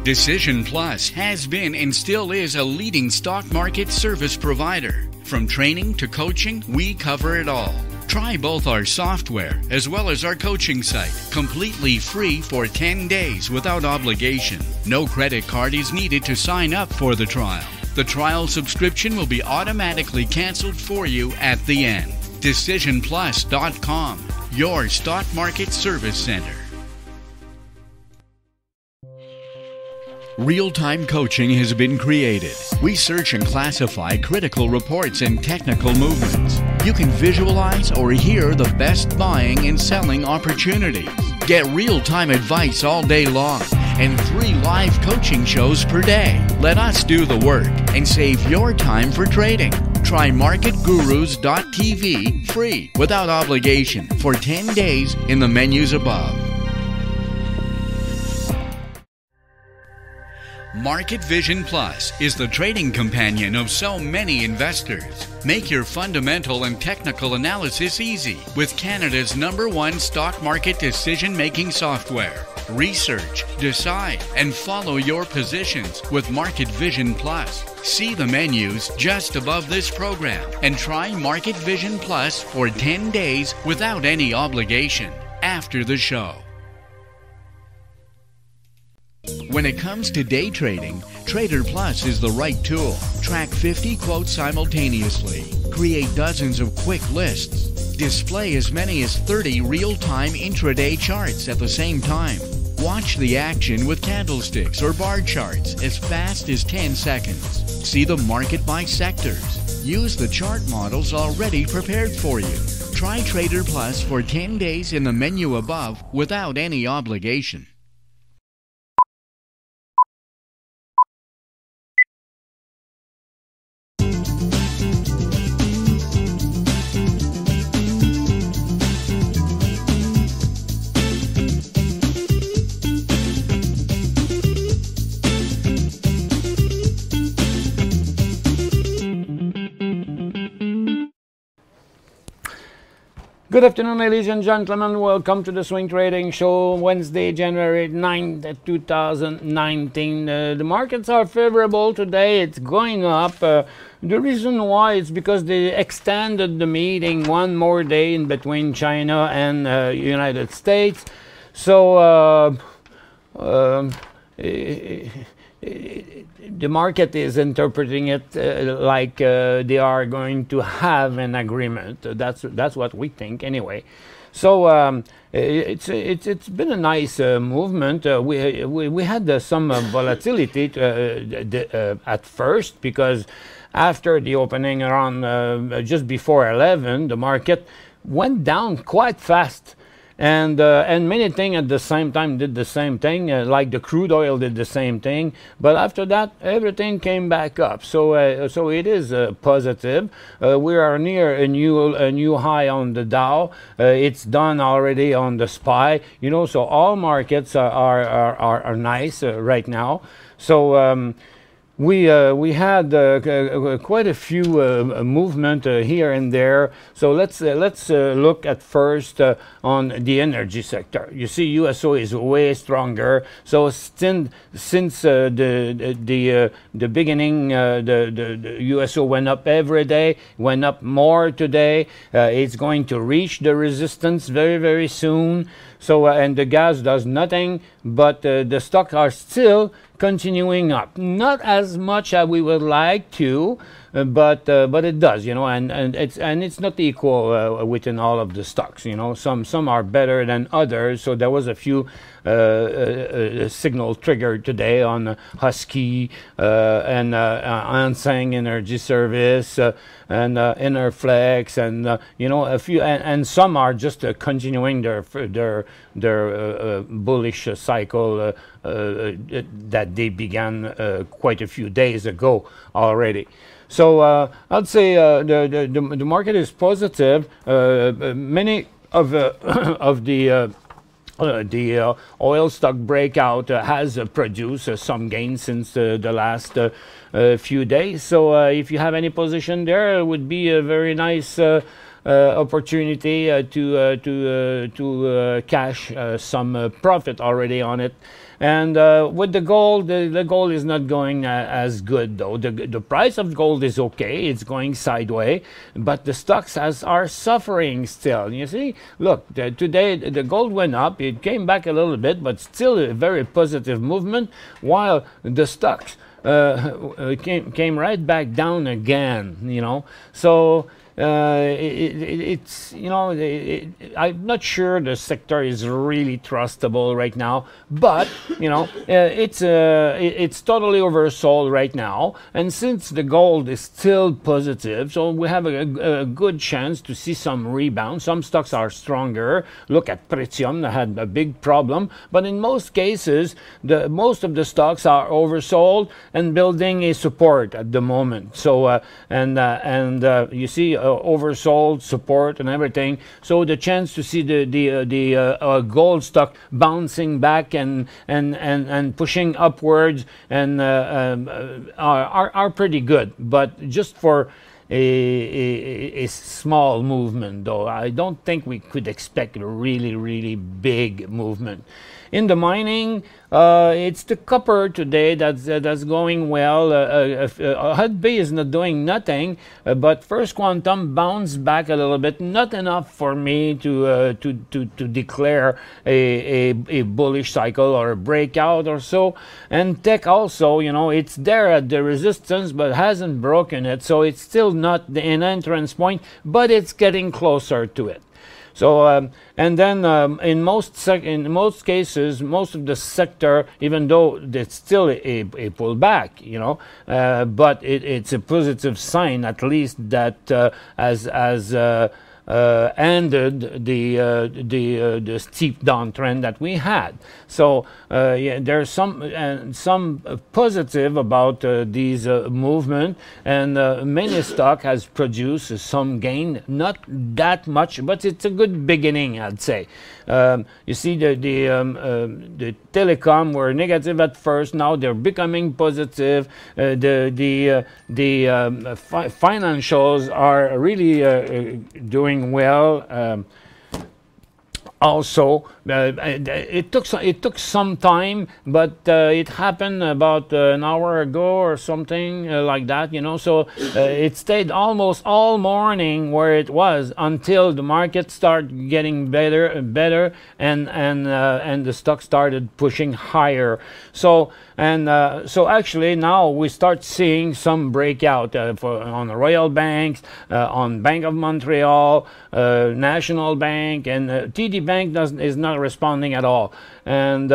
Decision Plus has been and still is a leading stock market service provider. From training to coaching, we cover it all. Try both our software as well as our coaching site, completely free for 10 days without obligation. No credit card is needed to sign up for the trial. The trial subscription will be automatically canceled for you at the end. DecisionPlus.com, your stock market service center. Real-time coaching has been created. We search and classify critical reports and technical movements. You can visualize or hear the best buying and selling opportunities. Get real-time advice all day long and 3 live coaching shows per day. Let us do the work and save your time for trading. Try MarketGurus.tv free without obligation for 10 days in the menus above. Market Vision Plus is the trading companion of so many investors. Make your fundamental and technical analysis easy with Canada's #1 stock market decision-making software. Research, decide, and follow your positions with Market Vision Plus. See the menus just above this program and try Market Vision Plus for 10 days without any obligation after the show. When it comes to day trading, Trader Plus is the right tool. Track 50 quotes simultaneously. Create dozens of quick lists. Display as many as 30 real-time intraday charts at the same time. Watch the action with candlesticks or bar charts as fast as 10 seconds. See the market by sectors. Use the chart models already prepared for you. Try Trader Plus for 10 days in the menu above without any obligation. Good afternoon, ladies and gentlemen. Welcome to the Swing Trading Show, Wednesday, January 9th, 2019. The markets are favorable today. It's going up. The reason why is because they extended the meeting one more day in between China and United States. So the market is interpreting it like they are going to have an agreement. That's what we think anyway. So it's been a nice movement. We had some volatility at first because after the opening around just before 11, the market went down quite fast. And many things at the same time did the same thing, like the crude oil did the same thing. But after that, everything came back up. So it is positive. We are near a new high on the Dow. It's done already on the SPY. You know, so all markets are nice right now. So. We had quite a few movement here and there. So let's look at first on the energy sector. You see, USO is way stronger. So since the beginning, the USO went up every day, went up more today. It's going to reach the resistance very, very soon. So and the gas does nothing, but the stocks are still continuing up. Not as much as we would like to, but it does, you know, and it's not equal within all of the stocks. You know, some are better than others. So there was a few signal triggered today on Husky and Ansang Energy Service and Enerflex, and you know, a few, and some are just continuing their bullish cycle that they began quite a few days ago already. So I'd say the market is positive. Many of the oil stock breakout has produced some gains since the last few days. So if you have any position there, it would be a very nice opportunity to cash some profit already on it. And with the gold, the gold is not going as good though. The price of gold is okay; it's going sideways, but the stocks are suffering still. You see, look, today the gold went up; it came back a little bit, but still a very positive movement, while the stocks came right back down again. So. It's I'm not sure the sector is really trustable right now, but it's totally oversold right now, and since the gold is still positive, so we have a good chance to see some rebound. Some stocks are stronger. Look at Pretium, that had a big problem, but in most cases most of the stocks are oversold and building a support at the moment. So you see oversold, support, and everything. So the chance to see the gold stock bouncing back and pushing upwards and are pretty good, but just for a small movement, though. I don't think we could expect a really big movement. In the mining, it's the copper today that's going well. Hudbay is not doing nothing, but First Quantum bounced back a little bit. Not enough for me to declare a bullish cycle or a breakout or so. And Teck also, it's there at the resistance, but hasn't broken it. So it's still not an entrance point, but it's getting closer to it. So and then in most cases, most of the sector, even though it's still a pullback, but it's a positive sign at least that as ended the steep downtrend that we had. So there's some positive about these movement, and many stock has produced some gain, not that much, but it's a good beginning, I'd say. You see the telecom were negative at first, now they're becoming positive. The financials are really doing well. Also, it took some time, but it happened about an hour ago or something like that, So it stayed almost all morning where it was until the market started getting better and better, and the stock started pushing higher. So actually now we start seeing some breakout on the Royal Banks, on Bank of Montreal, National Bank, and TD Bank is not responding at all, and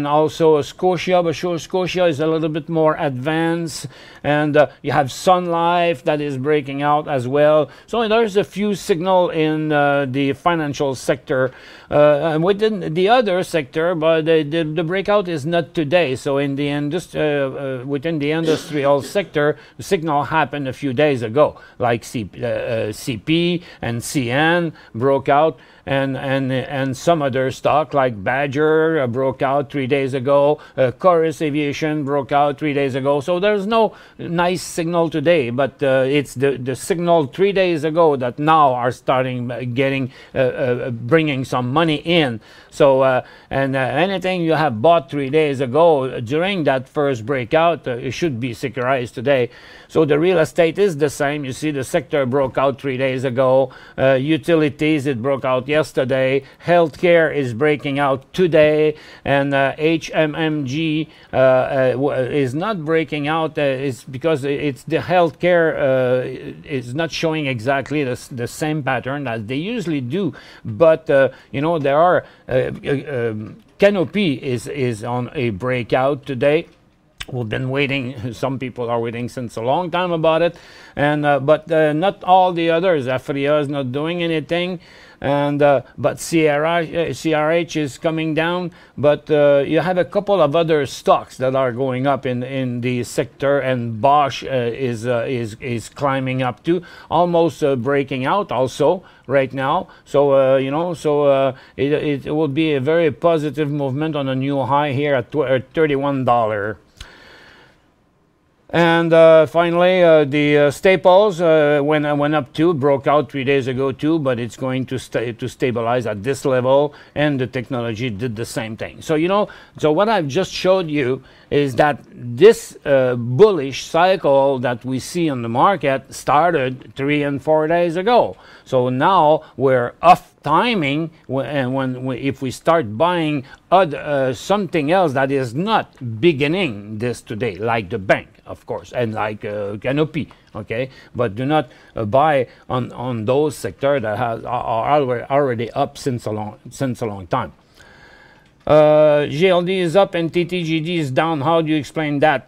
also Scotia, but Scotia is a little bit more advanced, and you have Sun Life that is breaking out as well. So there's a few signal in the financial sector, within the other sector, but the breakout is not today. So in the within the industrial sector, the signal happened a few days ago, like CP and CN broke out, and some other stock like Badger broke out 3 days ago. Chorus Aviation broke out 3 days ago. So there's no nice signal today, but it's the signal 3 days ago that now are starting getting bringing some money in. So anything you have bought 3 days ago during that first breakout, it should be securitized today. So the real estate is the same. You see the sector broke out 3 days ago. Utilities, it broke out yesterday. Healthcare is breaking out today, and HMMG is not breaking out. It's because it's the healthcare is not showing exactly the same pattern as they usually do. But there are Canopy is on a breakout today. We've been waiting. Some people are waiting since a long time about it, and but not all the others. Afria is not doing anything, and but CRH is coming down. But you have a couple of other stocks that are going up in the sector, and Bosch is climbing up too, almost breaking out also right now. So it will be a very positive movement on a new high here at $31. And finally, the staples went up too, broke out 3 days ago too, but it's going to stabilize at this level, and the technology did the same thing. So so what I've just showed you is that this bullish cycle that we see on the market started 3 and 4 days ago. So now we're off timing, and if we start buying something else that is not beginning this today, like the bank, of course, and like Canopy, okay, but do not buy on those sectors that are already up since a long time. GLD is up and TTGD is down. How do you explain that?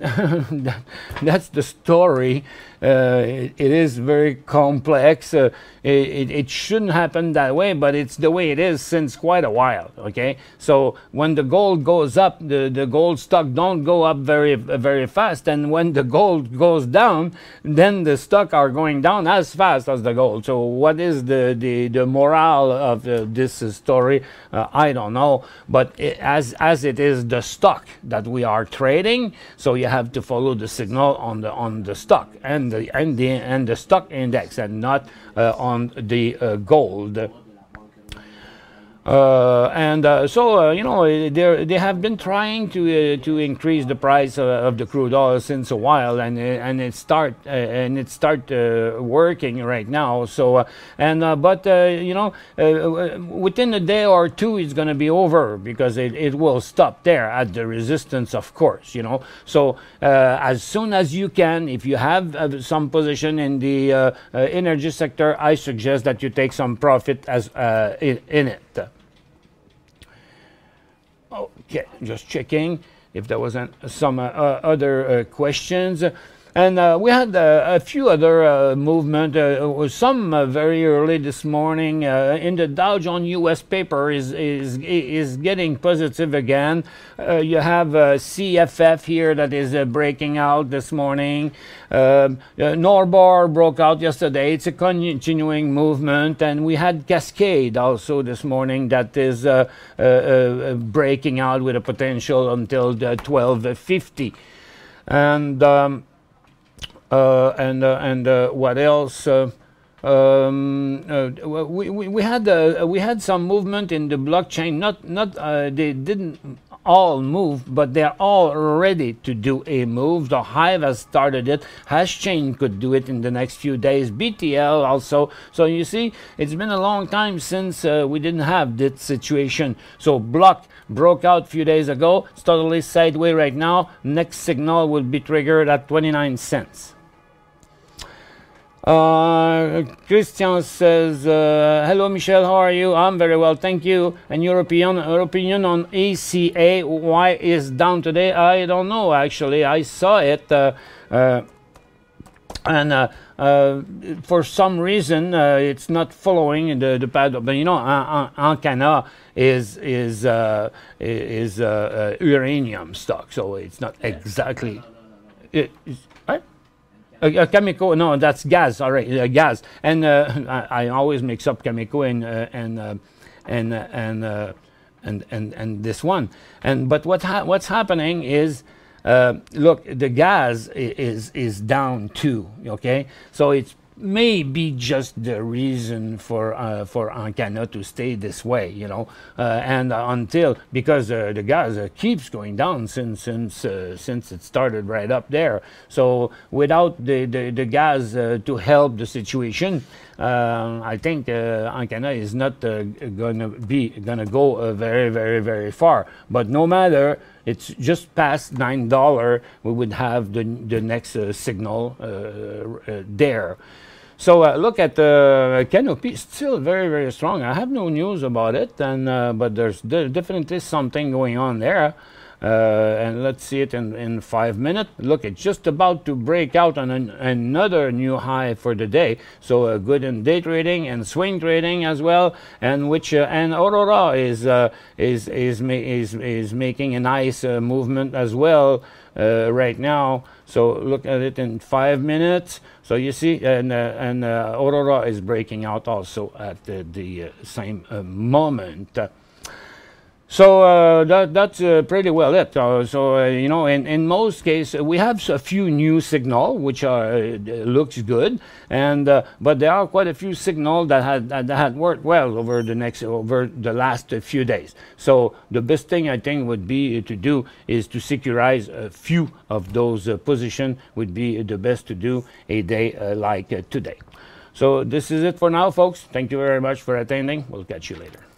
That's the story. It is very complex. It shouldn't happen that way, but it's the way it is since quite a while. Okay, so when the gold goes up, the gold stock don't go up very fast, and when the gold goes down, then the stock are going down as fast as the gold. So what is the morale of this story? I don't know, but as it is the stock that we are trading, so you have to follow the signal on the stock and the stock index, and not on the gold. They have been trying to increase the price of the crude oil since a while, and it start working right now. So within a day or two, it's going to be over, because it will stop there at the resistance, of course. So as soon as you can, if you have some position in the energy sector, I suggest that you take some profit in it. Okay, just checking if there wasn't some other questions. And we had a few other movement, some very early this morning in the Dow Jones U.S. paper is getting positive again. You have CFF here that is breaking out this morning. Norbor broke out yesterday. It's a continuing movement, and we had Cascade also this morning that is breaking out with a potential until the 1250. And what else? We had some movement in the blockchain. They didn't all move, but they're all ready to do a move. The Hive has started it. Hashchain could do it in the next few days. BTL also. So you see, it's been a long time since we didn't have this situation. So Block broke out a few days ago. It's totally sideways right now. Next signal will be triggered at 29 cents. Christian says, hello Michel, how are you? I'm very well, thank you. And your opinion on ACA, why is down today? I don't know, actually. I saw it for some reason it's not following the path. But Ancana is uranium stock, so it's not exactly. Cameco, no, that's gas. All right, gas, and I always mix up Cameco and this one. But what's happening is, look, the gas is down too. Okay, so it's maybe just the reason for Ancana to stay this way, and until, because the gas keeps going down since it started right up there. So without the gas to help the situation, I think Ancana is not gonna go very, very, very far. But no matter, it's just past $9. We would have the next signal there. So look at Canopy, still very, very strong. I have no news about it, but there's definitely something going on there. And let's see it in 5 minutes. Look, it's just about to break out on another new high for the day. So good in day trading and swing trading as well. And Aurora is making a nice movement as well right now. So look at it in 5 minutes. So you see, and Aurora is breaking out also at the same moment. So that's pretty well it. You know, in most cases, we have a few new signal which are looks good, and but there are quite a few signal that had worked well over the last few days. So the best thing I think would be to do is to securize a few of those position. Would be the best to do a day like today. So this is it for now, folks. Thank you very much for attending. We'll catch you later.